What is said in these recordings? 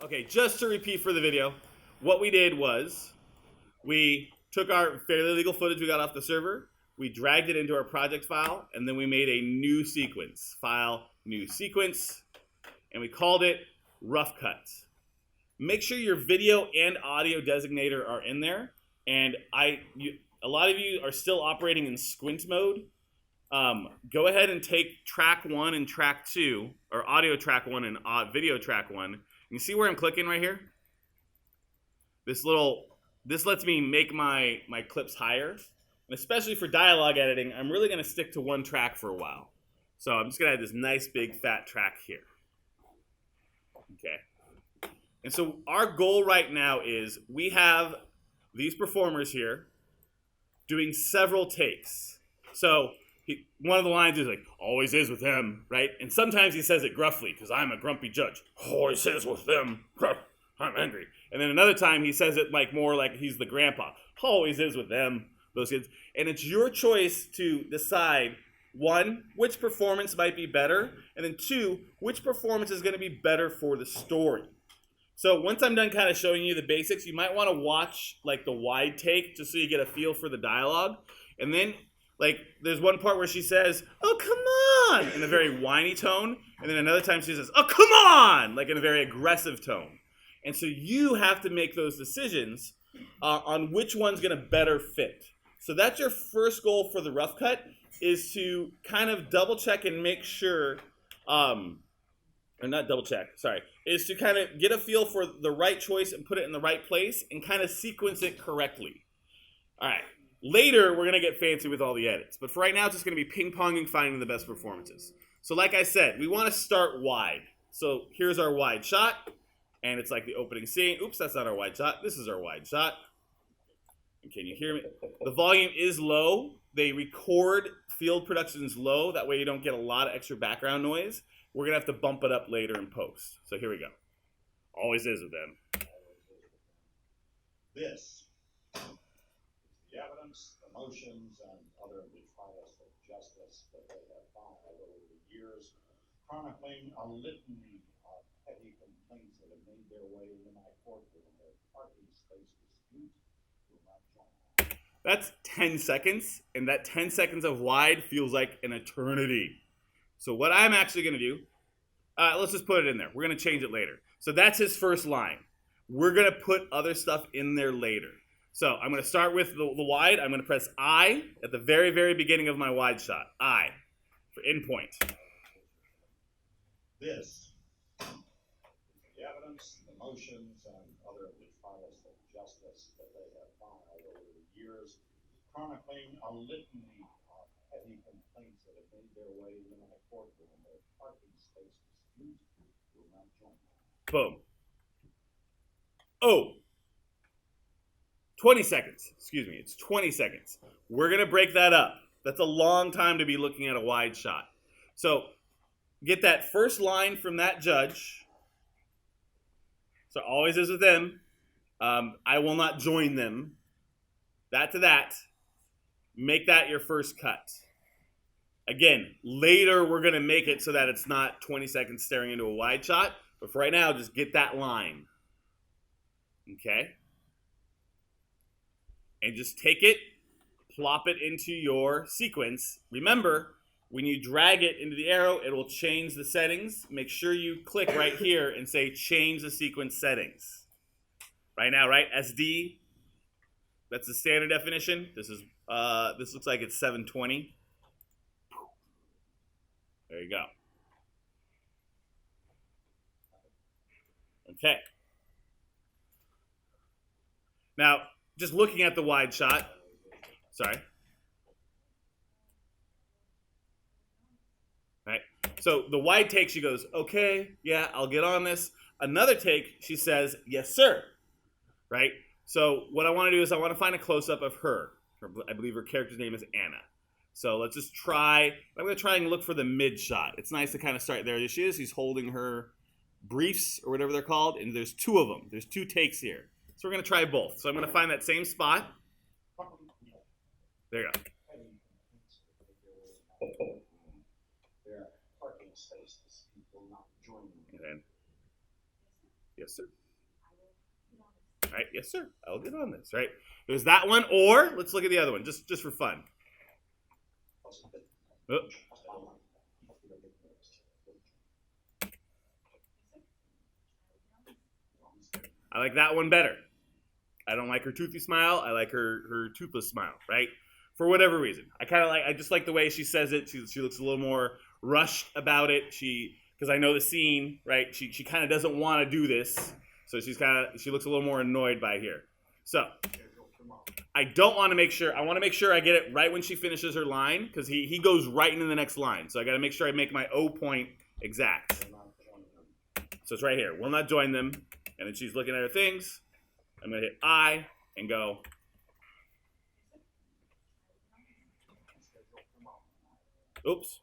Okay, just to repeat for the video, what we did was we took our fairly legal footage we got off the server, we dragged it into our project file, and then we made a new sequence. File, new sequence, and we called it Rough Cuts. Make sure your video and audio designator are in there, and a lot of you are still operating in squint mode. Go ahead and take track 1 and track 2, or audio track 1 and video track 1. You see where I'm clicking right here? This lets me make my clips higher. And especially for dialogue editing, I'm really going to stick to one track for a while. So I'm just going to add this nice big fat track here. Okay. And so our goal right now is we have these performers here doing several takes. So one of the lines is like, always is with them, right? And sometimes he says it gruffly, because I'm a grumpy judge. Always is with them. I'm angry. And then another time he says it like more like he's the grandpa. Always is with them, those kids. And it's your choice to decide, 1, which performance might be better, and then 2, which performance is going to be better for the story. So once I'm done kind of showing you the basics, you might want to watch like the wide take just so you get a feel for the dialogue. And then like, there's one part where she says, oh, come on, in a very whiny tone. And then another time she says, oh, come on, like in a very aggressive tone. And so you have to make those decisions on which one's going to better fit. So that's your first goal for the rough cut, is to kind of double check and make sure, or not double check, sorry, is to kind of get a feel for the right choice and put it in the right place and kind of sequence it correctly. All right. Later, we're going to get fancy with all the edits. But for right now, it's just going to be ping-ponging, finding the best performances. So like I said, we want to start wide. So here's our wide shot. And it's like the opening scene. Oops, that's not our wide shot. This is our wide shot. And can you hear me? The volume is low. They record field productions low. That way you don't get a lot of extra background noise. We're going to have to bump it up later in post. So here we go. Always is with them. This. The evidence, emotions, and other trials of justice that they have filed over the years, chronicling a litany of petty complaints that have made their way into my courtroom where parking space disputes will not join. That's 10 seconds, and that 10 seconds of wide feels like an eternity. So what I'm actually going to do, let's just put it in there. We're going to change it later. So that's his first line. We're going to put other stuff in there later. So I'm going to start with the wide. I'm going to press I at the very, very beginning of my wide shot. I for endpoint. This. The evidence, emotions, and other trials of justice that they have filed over the years, chronicling a litany of petty complaints that have made their way into my courtroom where parking space disputes will not join. Boom. Oh. 20 seconds. Excuse me. It's 20 seconds. We're going to break that up. That's a long time to be looking at a wide shot. So get that first line from that judge. So always is with them. I will not join them. That to that. Make that your first cut. Again, later we're going to make it so that it's not 20 seconds staring into a wide shot. But for right now, just get that line. Okay? And just take it, plop it into your sequence. Remember, when you drag it into the arrow, it will change the settings. Make sure you click right here and say change the sequence settings. Right now, right? SD, that's the standard definition. This looks like it's 720. There you go. Okay. Now, just looking at the wide shot, sorry. Right. So the wide take, she goes, okay, yeah, I'll get on this. Another take, she says, yes, sir. Right. So what I want to do is I want to find a close-up of her. I believe her character's name is Anna. So let's just try. I'm going to try and look for the mid shot. It's nice to kind of start there. There she is. She's holding her briefs or whatever they're called. And there's 2 of them. There's 2 takes here. So we're going to try both. So I'm going to find that same spot. There you go. Their parking spaces will not join them. Okay. Yes, sir. All right, yes, sir. I'll get on this. Right. There's that one, or let's look at the other one, just for fun. Oh. I like that one better. I don't like her toothy smile. I like her toothless smile, right? For whatever reason. I just like the way she says it. She looks a little more rushed about it. Because I know the scene, right? She kind of doesn't want to do this. So she looks a little more annoyed by here. So I want to make sure I get it right when she finishes her line, because he goes right into the next line. So I got to make sure I make my O point exact. So it's right here. Will not join them. And then she's looking at her things. I'm going to hit I and go. Oops.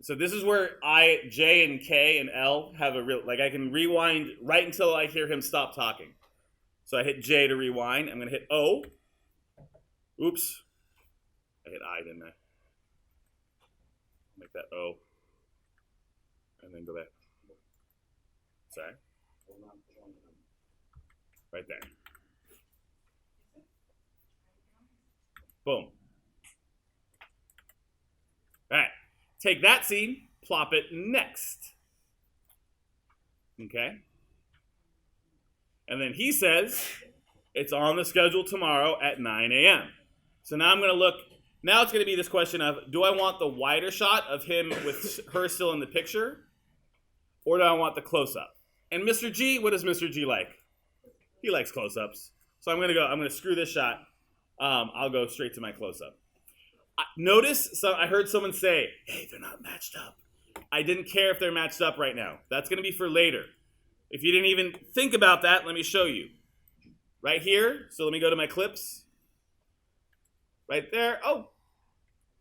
So this is where J and K and L have a real, like I can rewind right until I hear him stop talking. So I hit J to rewind. I'm going to hit O. Oops. I hit I, didn't I? Make that O. And then go back. Sorry. Right there. Boom. All right. Take that scene, plop it next. Okay. And then he says, it's on the schedule tomorrow at 9 a.m. So now I'm going to look. Now it's going to be this question of, do I want the wider shot of him with her still in the picture? Or do I want the close-up? And Mr. G, what does Mr. G like? He likes close-ups. So I'm going to screw this shot. I'll go straight to my close-up. Notice, I heard someone say, hey, they're not matched up. I didn't care if they're matched up right now. That's going to be for later. If you didn't even think about that, let me show you. Right here, so let me go to my clips. Right there. Oh,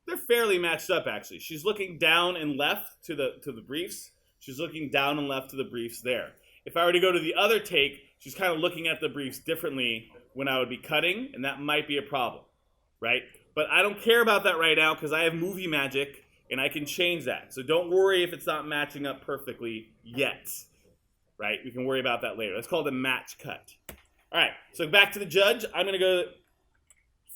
they're fairly matched up, actually. She's looking down and left to the briefs. She's looking down and left to the briefs there. If I were to go to the other take, she's kind of looking at the briefs differently when I would be cutting, and that might be a problem, right? But I don't care about that right now because I have movie magic, and I can change that. So don't worry if it's not matching up perfectly yet, right? We can worry about that later. That's called a match cut. All right, so back to the judge. I'm going to go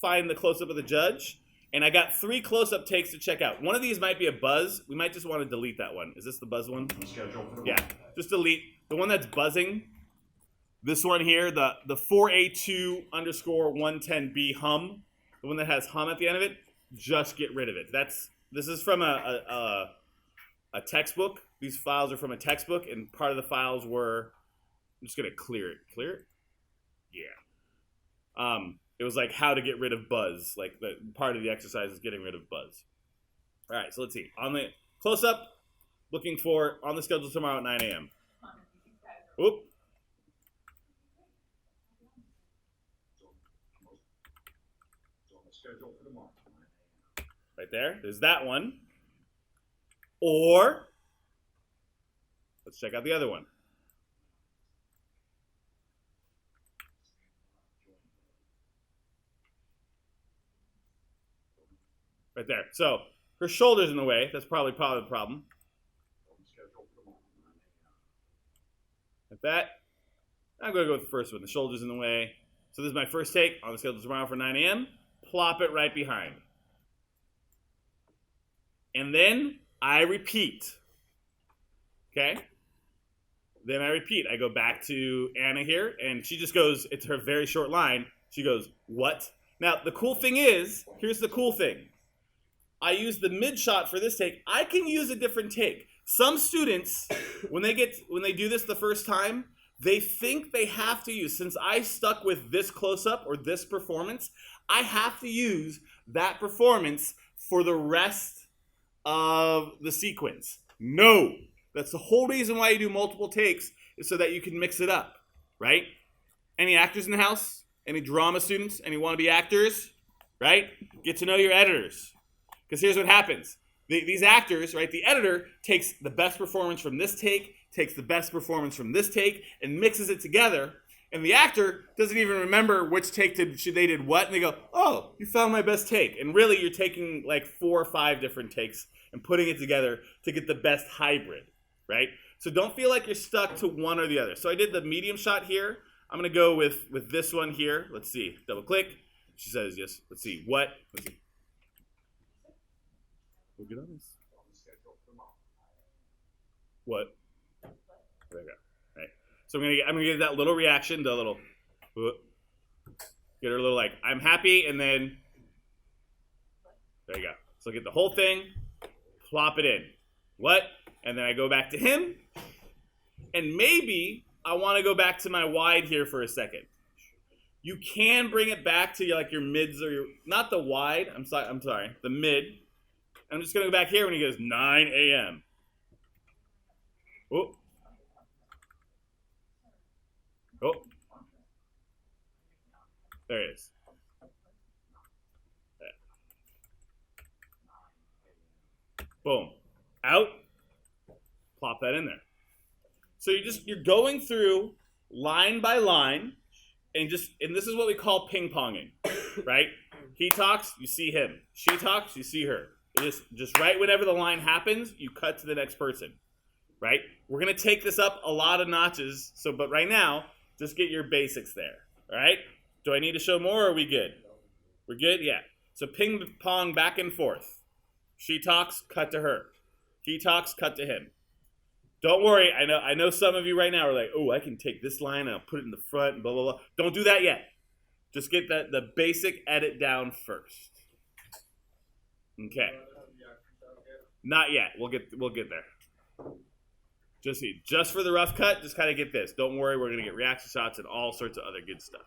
find the close-up of the judge. And I got 3 close-up takes to check out. One of these might be a buzz. We might just want to delete that one. Is this the buzz one? Yeah, just delete. The one that's buzzing, this one here, the 4A2_110B hum, the one that has hum at the end of it, just get rid of it. This is from a textbook. These files are from a textbook, and part of the files were, I'm just going to clear it. Clear it? Yeah. It was like how to get rid of buzz. Like the part of the exercise is getting rid of buzz. All right, so let's see. On the close-up, looking for on the schedule tomorrow at 9 a.m. Oop. Right there. There's that one. Or, let's check out the other one. Right there. So her shoulder's in the way. That's probably the problem. Like that. I'm going to go with the first one. The shoulder's in the way. So this is my first take on the schedule tomorrow for 9 a.m. Plop it right behind. And then I repeat. Okay? Then I repeat. I go back to Anna here, and she just goes, it's her very short line. She goes, what? Now, the cool thing is, here's the cool thing. I use the mid shot for this take. I can use a different take. Some students, when they do this the first time, they think they have to use, since I stuck with this close-up or this performance, I have to use that performance for the rest of the sequence. No. That's the whole reason why you do multiple takes, is so that you can mix it up, right? Any actors in the house? Any drama students? Any wannabe actors? Right? Get to know your editors. Because here's what happens. These actors, right, the editor takes the best performance from this take, takes the best performance from this take, and mixes it together. And the actor doesn't even remember which take they did what. And they go, oh, you found my best take. And really, you're taking like 4 or 5 different takes and putting it together to get the best hybrid, right? So don't feel like you're stuck to one or the other. So I did the medium shot here. I'm going to go with this one here. Let's see. Double click. She says yes. Let's see. What? Let's see. We'll get on this. What? There we go. Right. So I'm gonna get that little reaction, the little, get her a little like I'm happy, and then there you go. So get the whole thing, plop it in. What? And then I go back to him, and maybe I want to go back to my wide here for a second. You can bring it back to like your mids or your not the wide. I'm sorry, the mid. I'm just gonna go back here when he goes 9 a.m. Oh. Oh. There it is. There. Boom. Out. Plop that in there. So you're going through line by line and this is what we call ping-ponging, right? He talks, you see him. She talks, you see her. Just right whenever the line happens, you cut to the next person. Right? We're going to take this up a lot of notches. But right now, just get your basics there. All right? Do I need to show more or are we good? We're good? Yeah. So ping pong back and forth. She talks, cut to her. He talks, cut to him. Don't worry. I know some of you right now are like, oh, I can take this line and I'll put it in the front and blah, blah, blah. Don't do that yet. Just get the basic edit down first. Okay. Not yet. We'll get there. Just for the rough cut, just kind of get this. Don't worry, we're going to get reaction shots and all sorts of other good stuff.